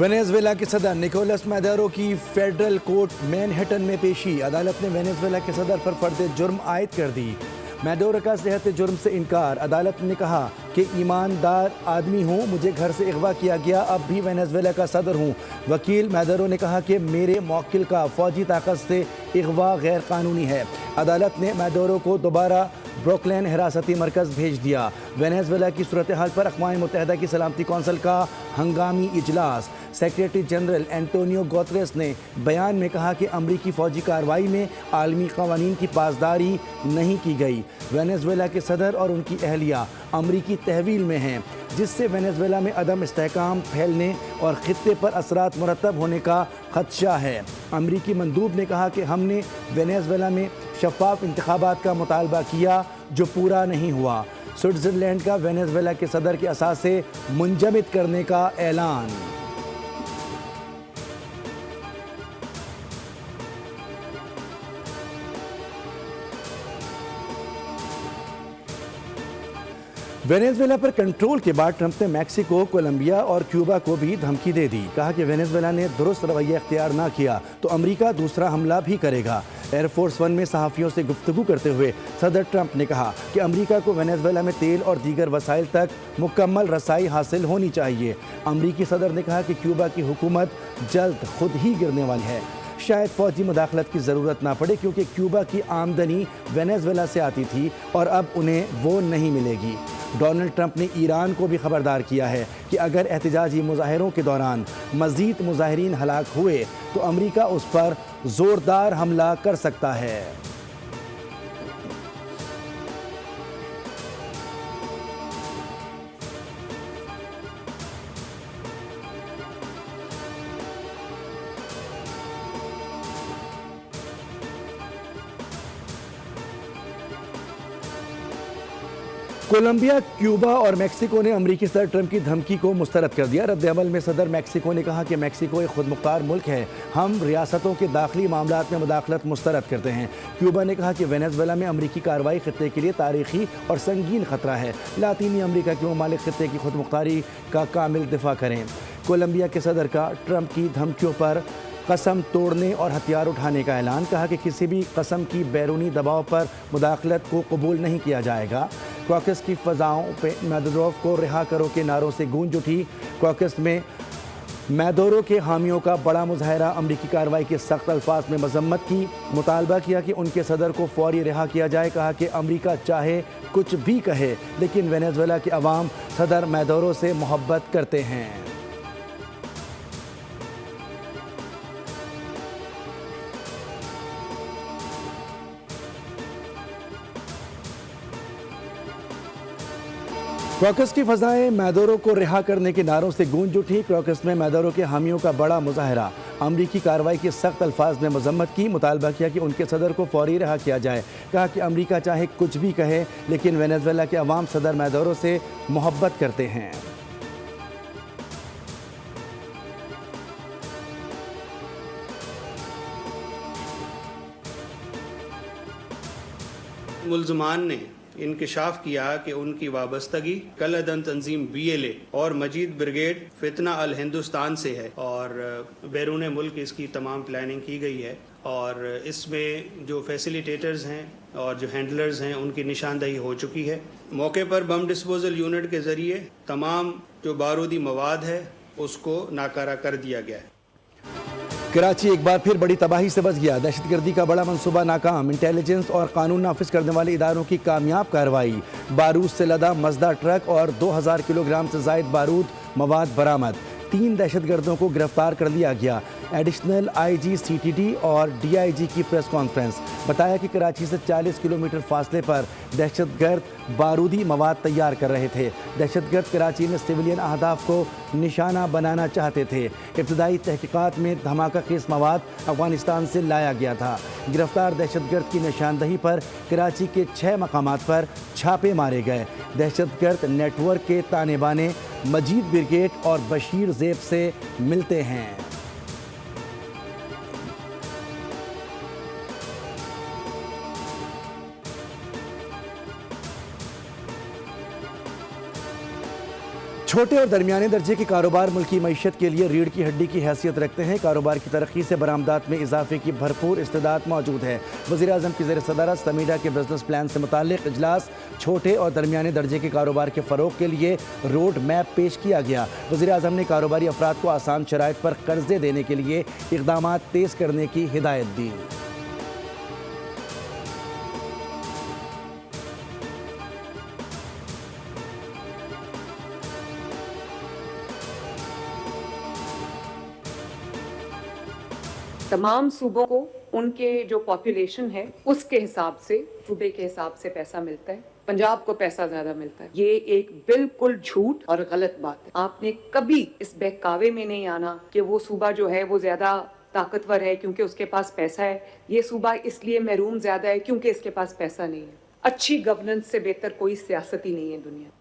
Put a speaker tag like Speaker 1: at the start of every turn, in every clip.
Speaker 1: Venezuela کے صدر Nicolas میڈورو کی فیڈرل کورٹ مین ہٹن میں پیشی، عدالت نے وینیزویلا کے صدر پر فرد جرم عائد کر دی۔ میڈورو کا صحت جرم سے انکار، عدالت نے کہا کہ ایماندار آدمی ہوں، مجھے گھر سے اغوا کیا گیا، اب بھی وینیزویلا کا صدر ہوں۔ وکیل میڈورو نے کہا کہ میرے موکل کا فوجی طاقت سے اغوا غیر قانونی ہے۔ عدالت نے میڈورو کو دوبارہ بروکلین حراستی مرکز بھیج دیا۔ وینیزویلا کی صورتحال پر اقوام متحدہ کی سلامتی کونسل کا ہنگامی اجلاس، سیکریٹری جنرل اینٹونیو گوتریس نے بیان میں کہا کہ امریکی فوجی کارروائی میں عالمی قوانین کی پاسداری نہیں کی گئی۔ وینیزویلا کے صدر اور ان کی اہلیہ امریکی تحویل میں ہیں، جس سے وینیزویلا میں عدم استحکام پھیلنے اور خطے پر اثرات مرتب ہونے کا خدشہ ہے۔ امریکی مندوب نے کہا کہ ہم نے وینیزویلا میں شفاف انتخابات کا مطالبہ کیا جو پورا نہیں ہوا۔ سوئٹزرلینڈ کا وینیزویلا کے صدر کے اثاثے منجمد کرنے کا اعلان۔ وینیزویلا پر کنٹرول کے بعد ٹرمپ نے میکسیکو، کولمبیا اور کیوبا کو بھی دھمکی دے دی۔ کہا کہ وینیزویلا نے درست رویہ اختیار نہ کیا تو امریکہ دوسرا حملہ بھی کرے گا۔ ایئر فورس ون میں صحافیوں سے گفتگو کرتے ہوئے صدر ٹرمپ نے کہا کہ امریکہ کو وینیزویلا میں تیل اور دیگر وسائل تک مکمل رسائی حاصل ہونی چاہیے۔ امریکی صدر نے کہا کہ کیوبا کی حکومت جلد خود ہی گرنے والی ہے، شاید فوجی مداخلت کی ضرورت نہ پڑے کیونکہ کیوبا کی آمدنی وینیزویلا سے آتی تھی اور اب انہیں وہ نہیں ملے گی۔ ڈونلڈ ٹرمپ نے ایران کو بھی خبردار کیا ہے کہ اگر احتجاجی مظاہروں کے دوران مزید مظاہرین ہلاک ہوئے تو امریکہ اس پر زوردار حملہ کر سکتا ہے۔ کولمبیا، کیوبا اور میکسیکو نے امریکی صدر ٹرمپ کی دھمکی کو مسترد کر دیا۔ رد عمل میں صدر میکسیکو نے کہا کہ میکسیکو ایک خود مختار ملک ہے، ہم ریاستوں کے داخلی معاملات میں مداخلت مسترد کرتے ہیں۔ کیوبا نے کہا کہ وینیزویلا میں امریکی کارروائی خطے کے لیے تاریخی اور سنگین خطرہ ہے، لاطینی امریکہ کے ممالک خطے کی خود مختاری کا کامل دفاع کریں۔ کولمبیا کے صدر کا ٹرمپ کی دھمکیوں پر قسم توڑنے اور ہتھیار اٹھانے کا اعلان، کہا کہ کسی بھی قسم کی بیرونی دباؤ پر مداخلت کو قبول نہیں کیا جائے گا۔ کوکس کی فضاؤں پہ میڈورو کو رہا کرو کے نعروں سے گونج اٹھی۔ کوکس میں میڈورو کے حامیوں کا بڑا مظاہرہ، امریکی کارروائی کے سخت الفاظ میں مذمت کی، مطالبہ کیا کہ ان کے صدر کو فوری رہا کیا جائے۔ کہا کہ امریکہ چاہے کچھ بھی کہے لیکن وینیزویلا کے عوام صدر میڈورو سے محبت کرتے ہیں۔ کوکس کی فضائیں میڈورو کو رہا کرنے کے نعروں سے گونج اٹھی۔ کوکس میں میڈورو کے حامیوں کا بڑا مظاہرہ، امریکی کارروائی کے سخت الفاظ میں مذمت کی، مطالبہ کیا کہ ان کے صدر کو فوری رہا کیا جائے۔ کہا کہ امریکہ چاہے کچھ بھی کہے لیکن وینیزویلا کے عوام صدر میڈورو سے محبت کرتے ہیں۔
Speaker 2: ملزمان نے انکشاف کیا کہ ان کی وابستگی کالعدن تنظیم BLA اور مجید بریگیڈ فتنہ الہندوستان سے ہے، اور بیرون ملک اس کی تمام پلاننگ کی گئی ہے، اور اس میں جو فیسیلیٹیٹرز ہیں اور جو ہینڈلرز ہیں ان کی نشاندہی ہو چکی ہے۔ موقع پر بم ڈسپوزل یونٹ کے ذریعے تمام جو بارودی مواد ہے اس کو ناکارہ کر دیا گیا ہے۔
Speaker 1: کراچی ایک بار پھر بڑی تباہی سے بچ گیا، دہشت گردی کا بڑا منصوبہ ناکام، انٹیلیجنس اور قانون نافذ کرنے والے اداروں کی کامیاب کارروائی، بارود سے لدا مزدہ ٹرک اور 2000 کلو گرام سے زائد بارود مواد برآمد، 3 دہشت گردوں کو گرفتار کر لیا گیا۔ ایڈیشنل IG CTD اور DIG کی پریس کانفرنس، بتایا کہ کراچی سے 40 کلومیٹر فاصلے پر دہشت گرد بارودی مواد تیار کر رہے تھے۔ دہشت گرد کراچی میں سویلین اہداف کو نشانہ بنانا چاہتے تھے۔ ابتدائی تحقیقات میں دھماکہ خیز مواد افغانستان سے لایا گیا تھا۔ گرفتار دہشت گرد کی نشاندہی پر کراچی کے 6 مقامات پر چھاپے مارے گئے۔ دہشت گرد نیٹ ورک کے تانے بانے مجید بریگیڈ اور بشیر زیب سے ملتے ہیں۔ چھوٹے اور درمیانے درجے کے کاروبار ملکی معیشت کے لیے ریڑھ کی ہڈی کی حیثیت رکھتے ہیں۔ کاروبار کی ترقی سے برآمدات میں اضافے کی بھرپور استعداد موجود ہے۔ وزیر اعظم کی زیر صدارت سمیڈا کے بزنس پلان سے متعلق اجلاس چھوٹے اور درمیانے درجے کے کاروبار کے فروغ کے لیے روڈ میپ پیش کیا گیا۔ وزیر اعظم نے کاروباری افراد کو آسان شرائط پر قرضے دینے کے لیے اقدامات تیز کرنے کی ہدایت دی۔
Speaker 3: تمام صوبوں کو ان کے جو پاپولیشن ہے اس کے حساب سے صوبے کے حساب سے پیسہ ملتا ہے۔ پنجاب کو پیسہ زیادہ ملتا ہے۔ یہ ایک بالکل جھوٹ اور غلط بات ہے۔ آپ نے کبھی اس بہکاوے میں نہیں آنا کہ وہ صوبہ جو ہے وہ زیادہ طاقتور ہے کیونکہ اس کے پاس پیسہ ہے، یہ صوبہ اس لیے محروم زیادہ ہے کیونکہ اس کے پاس پیسہ نہیں ہے۔ اچھی گورننس سے بہتر کوئی سیاست ہی نہیں ہے دنیا میں۔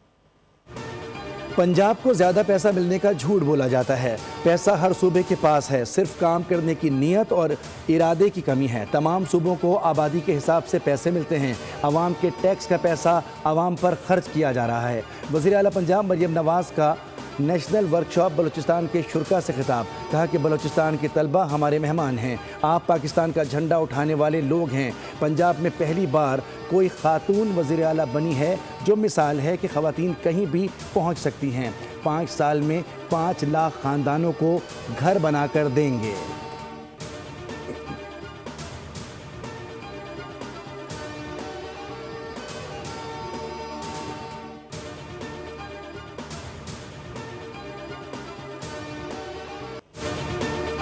Speaker 1: پنجاب کو زیادہ پیسہ ملنے کا جھوٹ بولا جاتا ہے۔ پیسہ ہر صوبے کے پاس ہے، صرف کام کرنے کی نیت اور ارادے کی کمی ہے۔ تمام صوبوں کو آبادی کے حساب سے پیسے ملتے ہیں۔ عوام کے ٹیکس کا پیسہ عوام پر خرچ کیا جا رہا ہے۔ وزیر اعلیٰ پنجاب مریم نواز کا نیشنل ورکشاپ بلوچستان کے شرکاء سے خطاب، کہا کہ بلوچستان کے طلبہ ہمارے مہمان ہیں، آپ پاکستان کا جھنڈا اٹھانے والے لوگ ہیں۔ پنجاب میں پہلی بار کوئی خاتون وزیر اعلیٰ بنی ہے، جو مثال ہے کہ خواتین کہیں بھی پہنچ سکتی ہیں۔ 5 سال میں 5 لاکھ خاندانوں کو گھر بنا کر دیں گے۔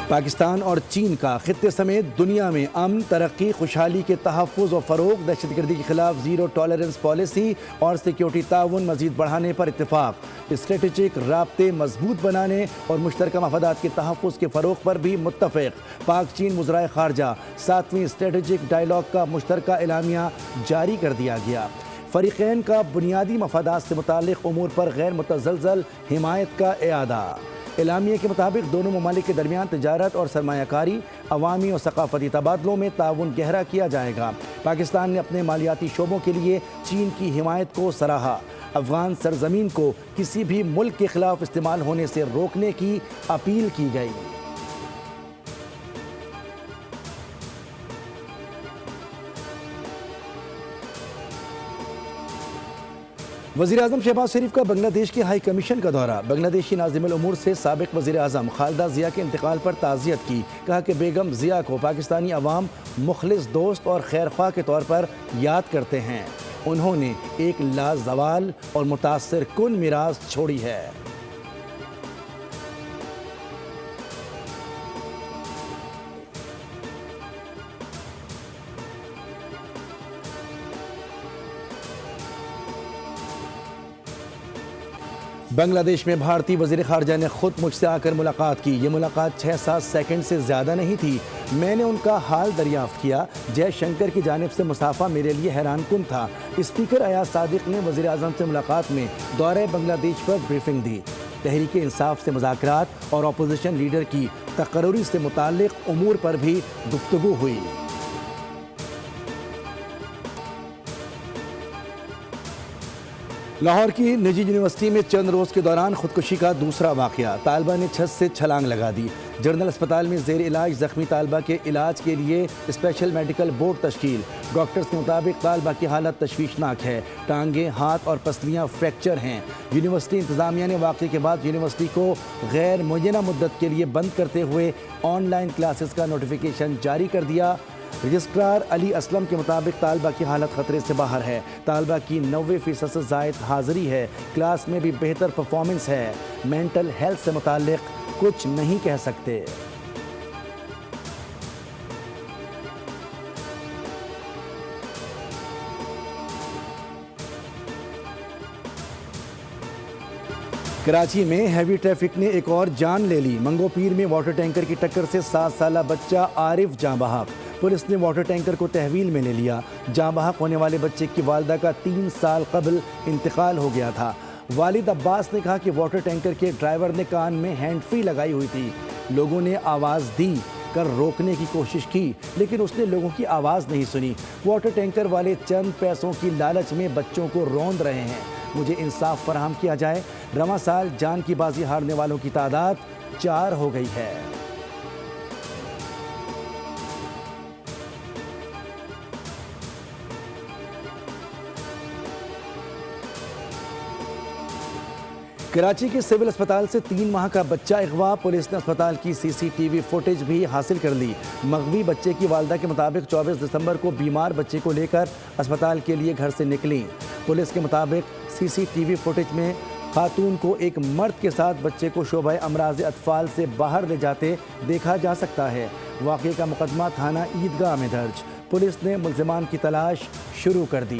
Speaker 1: پاکستان اور چین کا خطے سمیت دنیا میں امن، ترقی، خوشحالی کے تحفظ و فروغ، دہشت گردی کے خلاف زیرو ٹالرنس پالیسی اور سیکیورٹی تعاون مزید بڑھانے پر اتفاق۔ اسٹریٹجک رابطے مضبوط بنانے اور مشترکہ مفادات کے تحفظ کے فروغ پر بھی متفق۔ پاک چین وزرائے خارجہ 7ویں اسٹریٹجک ڈائیلاگ کا مشترکہ اعلامیہ جاری کر دیا گیا۔ فریقین کا بنیادی مفادات سے متعلق امور پر غیر متزلزل حمایت کا اعادہ۔ اعلامیہ کے مطابق دونوں ممالک کے درمیان تجارت اور سرمایہ کاری، عوامی اور ثقافتی تبادلوں میں تعاون گہرا کیا جائے گا۔ پاکستان نے اپنے مالیاتی شعبوں کے لیے چین کی حمایت کو سراہا۔ افغان سرزمین کو کسی بھی ملک کے خلاف استعمال ہونے سے روکنے کی اپیل کی گئی۔ وزیر اعظم شہباز شریف کا بنگلہ دیش کے ہائی کمیشن کا دورہ۔ بنگلہ دیشی ناظم الامور سے سابق وزیر اعظم خالدہ ضیاء کے انتقال پر تعزیت کی، کہا کہ بیگم ضیاء کو پاکستانی عوام مخلص دوست اور خیرخواہ کے طور پر یاد کرتے ہیں۔ انہوں نے ایک لازوال اور متاثر کن میراث چھوڑی ہے۔ بنگلہ دیش میں بھارتی وزیر خارجہ نے خود مجھ سے آ کر ملاقات کی۔ یہ ملاقات 6-7 سیکنڈ سے زیادہ نہیں تھی۔ میں نے ان کا حال دریافت کیا۔ جے شنکر کی جانب سے مصافحہ میرے لیے حیران کن تھا۔ اسپیکر ایاز صادق نے وزیر اعظم سے ملاقات میں دورہ بنگلہ دیش پر بریفنگ دی۔ تحریک انصاف سے مذاکرات اور اپوزیشن لیڈر کی تقرری سے متعلق امور پر بھی گفتگو ہوئی۔ لاہور کی نجی یونیورسٹی میں چند روز کے دوران خودکشی کا دوسرا واقعہ۔ طالبہ نے چھت سے چھلانگ لگا دی۔ جنرل اسپتال میں زیر علاج زخمی طالبہ کے علاج کے لیے اسپیشل میڈیکل بورڈ تشکیل۔ ڈاکٹرز کے مطابق طالبہ کی حالت تشویشناک ہے، ٹانگیں، ہاتھ اور پسلیاں فریکچر ہیں۔ یونیورسٹی انتظامیہ نے واقعے کے بعد یونیورسٹی کو غیر معینہ مدت کے لیے بند کرتے ہوئے آن لائن کلاسز کا نوٹیفیکیشن جاری کر دیا۔ رجسٹرار علی اسلم کے مطابق طالبہ کی حالت خطرے سے باہر ہے۔ طالبہ کی 90% سے زائد حاضری ہے۔ کلاس میں بھی بہتر پرفارمنس ہے۔ مینٹل ہیلتھ سے متعلق کچھ نہیں کہہ سکتے۔ کراچی میں ہیوی ٹریفک نے ایک اور جان لے لی۔ منگو پیر میں واٹر ٹینکر کی ٹکر سے 7 سالہ بچہ عارف جاں بحق۔ پولیس نے واٹر ٹینکر کو تحویل میں لے لیا۔ جاں بحق ہونے والے بچے کی والدہ کا 3 سال قبل انتقال ہو گیا تھا۔ والد عباس نے کہا کہ واٹر ٹینکر کے ڈرائیور نے کان میں ہینڈ فری لگائی ہوئی تھی۔ لوگوں نے آواز دی کر روکنے کی کوشش کی، لیکن اس نے لوگوں کی آواز نہیں سنی۔ واٹر ٹینکر والے چند پیسوں کی لالچ میں بچوں کو روند رہے ہیں۔ مجھے انصاف فراہم کیا جائے۔ رواں سال جان کی بازی ہارنے والوں کی تعداد 4 ہو گئی ہے۔ کراچی کے سول اسپتال سے 3 ماہ کا بچہ اغوا، پولیس نے اسپتال کی CCTV فوٹیج بھی حاصل کر لی۔ مغوی بچے کی والدہ کے مطابق 24 دسمبر کو بیمار بچے کو لے کر اسپتال کے لیے گھر سے نکلیں۔ پولیس کے مطابق CCTV فوٹیج میں خاتون کو ایک مرد کے ساتھ بچے کو شعبہ امراض اطفال سے باہر لے جاتے دیکھا جا سکتا ہے۔ واقعے کا مقدمہ تھانہ عیدگاہ میں درج، پولیس نے ملزمان کی تلاش شروع کر دی۔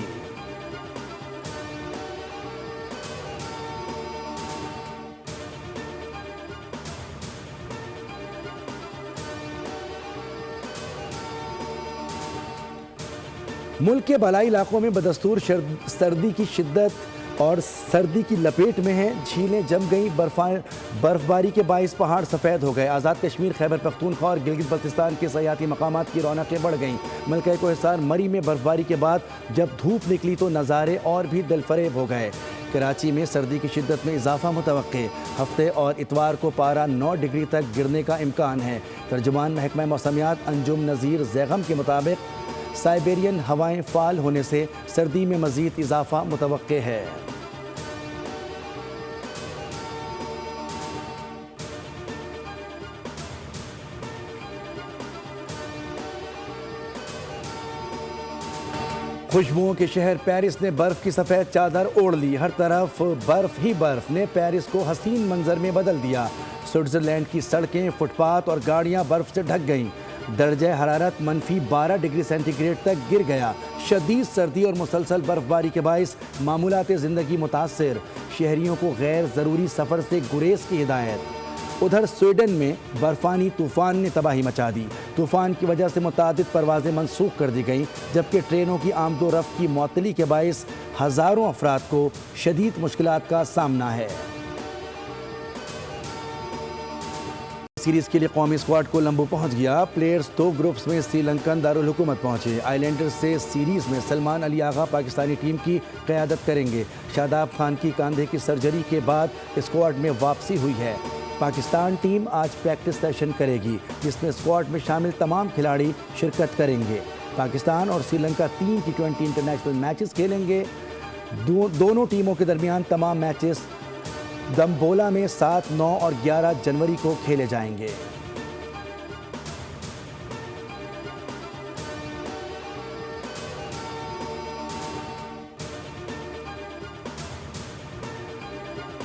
Speaker 1: ملک کے بالائی علاقوں میں بدستور سردی کی شدت اور سردی کی لپیٹ میں ہیں۔ جھیلیں جم گئیں، برف باری کے باعث پہاڑ سفید ہو گئے۔ آزاد کشمیر، خیبر پختونخوا اور گلگت بلتستان کے سیاحتی مقامات کی رونقیں بڑھ گئیں۔ ملکہ کوہستان مری میں برف باری کے بعد جب دھوپ نکلی تو نظارے اور بھی دل فریب ہو گئے۔ کراچی میں سردی کی شدت میں اضافہ متوقع، ہفتے اور اتوار کو پارہ 9 ڈگری تک گرنے کا امکان ہے۔ ترجمان محکمہ موسمیات انجم نذیر زیغم کے مطابق سائبیرین ہوائیں فعال ہونے سے سردی میں مزید اضافہ متوقع ہے۔ خوشبوؤں کے شہر پیرس نے برف کی سفید چادر اوڑھ لی۔ ہر طرف برف ہی برف نے پیرس کو حسین منظر میں بدل دیا۔ سوئٹزرلینڈ کی سڑکیں، فٹ پاتھ اور گاڑیاں برف سے ڈھک گئیں۔ درجہ حرارت -12 ڈگری سینٹی گریڈ تک گر گیا۔ شدید سردی اور مسلسل برف باری کے باعث معمولات زندگی متاثر، شہریوں کو غیر ضروری سفر سے گریز کی ہدایت۔ ادھر سویڈن میں برفانی طوفان نے تباہی مچا دی۔ طوفان کی وجہ سے متعدد پروازیں منسوخ کر دی گئیں، جبکہ ٹرینوں کی آمد و رفت کی معطلی کے باعث ہزاروں افراد کو شدید مشکلات کا سامنا ہے۔ سیریز کے لیے قومی اسکواڈ کولمبو پہنچ گیا۔ پلیئرز 2 گروپس میں سری لنکن دارالحکومت پہنچے۔ آئی لینڈر سے سیریز میں سلمان علی آغا پاکستانی ٹیم کی قیادت کریں گے۔ شاداب خان کی کاندھے کی سرجری کے بعد اسکواڈ میں واپسی ہوئی ہے۔ پاکستان ٹیم آج پریکٹس سیشن کرے گی، جس میں اسکواڈ میں شامل تمام کھلاڑی شرکت کریں گے۔ پاکستان اور Sri Lanka 3 T20 international matches کھیلیں گے۔ دونوں ٹیموں کے درمیان تمام میچز دمبولا میں 7، 9 اور 11 جنوری کو کھیلے جائیں گے۔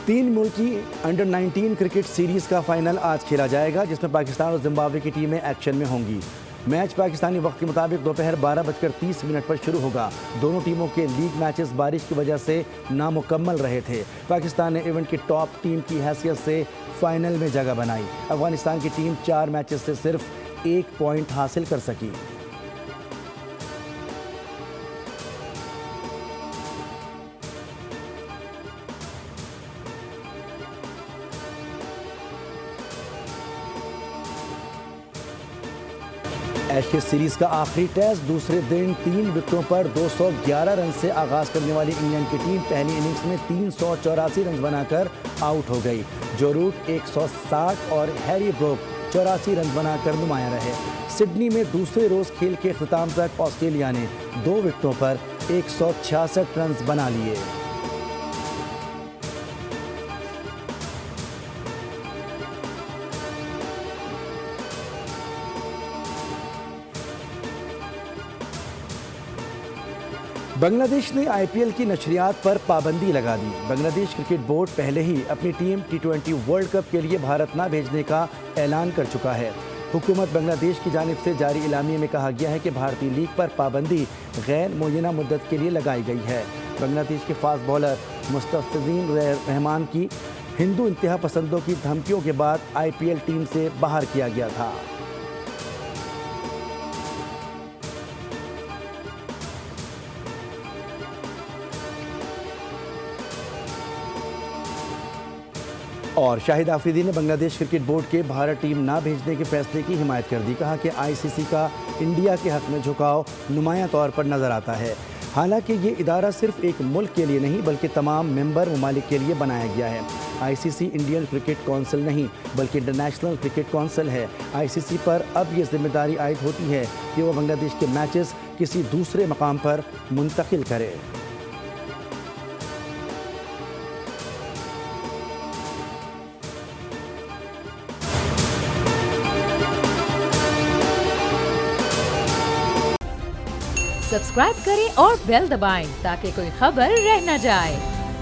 Speaker 1: تین ملکی انڈر 19 کرکٹ سیریز کا فائنل آج کھیلا جائے گا، جس میں پاکستان اور زمبابوے کی ٹیمیں ایکشن میں ہوں گی۔ میچ پاکستانی وقت کے مطابق دوپہر 12:30 پر شروع ہوگا۔ دونوں ٹیموں کے لیگ میچز بارش کی وجہ سے نامکمل رہے تھے۔ پاکستان نے ایونٹ کی ٹاپ ٹیم کی حیثیت سے فائنل میں جگہ بنائی۔ افغانستان کی ٹیم 4 میچز سے صرف 1 پوائنٹ حاصل کر سکی۔ ایشیز سیریز کا آخری ٹیسٹ دوسرے دن 3 وکٹوں پر 211 رن سے آغاز کرنے والی انگلینڈ کی ٹیم پہلی اننگز میں 384 رنز بنا کر آؤٹ ہو گئی۔ جو روٹ 160 اور ہیری بروک 84 رنز بنا کر نمایاں رہے۔ سڈنی میں دوسرے روز کھیل کے اختتام تک آسٹریلیا نے 2 وکٹوں پر 166 رنز بنا لیے۔ بنگلہ دیش نے IPL کی نشریات پر پابندی لگا دی۔ بنگلہ دیش کرکٹ بورڈ پہلے ہی اپنی ٹیم T20 ورلڈ کپ کے لیے بھارت نہ بھیجنے کا اعلان کر چکا ہے۔ حکومت بنگلہ دیش کی جانب سے جاری اعلامیے میں کہا گیا ہے کہ بھارتی لیگ پر پابندی غیر معینہ مدت کے لیے لگائی گئی ہے۔ بنگلہ دیش کے فاسٹ بولر مستفیضین رحمان کی ہندو انتہا پسندوں کی دھمکیوں کے بعد IPL ٹیم سے باہر کیا گیا تھا۔ اور شاہد آفریدی نے بنگلہ دیش کرکٹ بورڈ کے بھارت ٹیم نہ بھیجنے کے فیصلے کی حمایت کر دی۔ کہا کہ ICC کا انڈیا کے حق میں جھکاؤ نمایاں طور پر نظر آتا ہے۔ حالانکہ یہ ادارہ صرف ایک ملک کے لیے نہیں بلکہ تمام ممبر ممالک کے لیے بنایا گیا ہے۔ آئی سی سی انڈین کرکٹ کونسل نہیں بلکہ انٹرنیشنل کرکٹ کونسل ہے۔ آئی سی سی پر اب یہ ذمہ داری عائد ہوتی ہے کہ وہ بنگلہ دیش کے میچز کسی دوسرے مقام پر منتقل کرے۔
Speaker 4: سبسکرائب کریں اور بیل دبائیں تاکہ کوئی خبر رہ نہ جائے۔